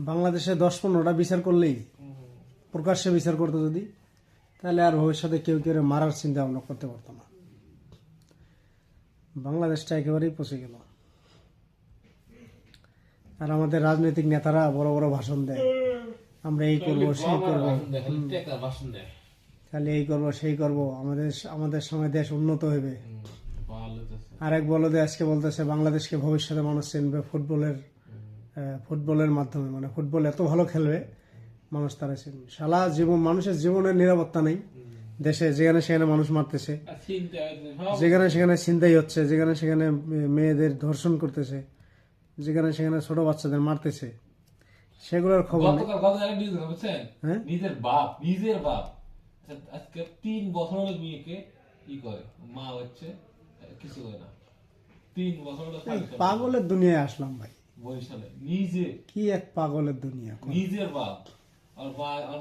বাংলাদেশে 10-15টা বিচার করলেই, প্রকাশ্যে বিচার করতো যদি, তাহলে আর ভবিষ্যতে কেউ কেউ মারার চিন্তা ভাবনা করতে পারতো না। বাংলাদেশটা একেবারেই পচে গেল। আর আমাদের রাজনৈতিক নেতারা বড় বড় ভাষণ দেয়, আমরা এই করব সেই করব, খালি এই করব সেই করব, আমাদের সময় দেশ উন্নত হবে। আরেক বলদে আজকে বলতেছে বাংলাদেশকে ভবিষ্যতে মানুষ চিনবে ফুটবলের মাধ্যমে, মানে ফুটবল এত ভালো খেলবে মানুষ তারা চিনবে। সারা জীবন মানুষের জীবনের নিরাপত্তা নেই দেশে, যেখানে সেখানে মানুষ মারতেছে, যেখানে সেখানে ছিনতাই হচ্ছে, যেখানে সেখানে মেয়েদের ধর্ষণ করতেছে, যেখানে সেখানে ছোট বাচ্চাদের মারতেছে, সেগুলোর খবর নেই। হ্যাঁ, নিজের বাপ আজকে 3 বছরের মেয়েকে কি করে, মা হচ্ছে কিছু করে না। 3 বছর পাগলের দুনিয়ায় আসলাম ভাই, বরিশালে নিজে কি এক পাগলের দুনিয়া। নিজের বাপ আর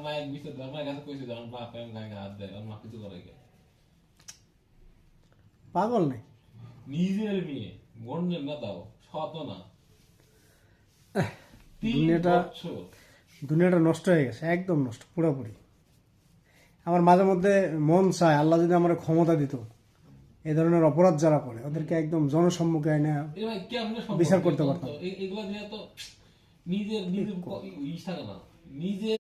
মা এক বিষয় আমার কাছে কইছে আমার বাপ এমন গায়ে হাত দেয়, আমার মা কিছু করে গে। পাগল নেই, নিজের মেয়ে গন্ডের না, তাও শত না। দুনিয়াটা নষ্ট হয়ে গেছে, একদম নষ্ট পুরোপুরি। আমার মাঝে মধ্যে মন চায় আল্লাহ যদি আমার ক্ষমতা দিত, এই ধরনের অপরাধ যারা করে ওদেরকে একদম জনসম্মুখে এনে বিচার করতে পারতাম। এগুলো দিয়ে তো নিজের ইচ্ছা না, নিজের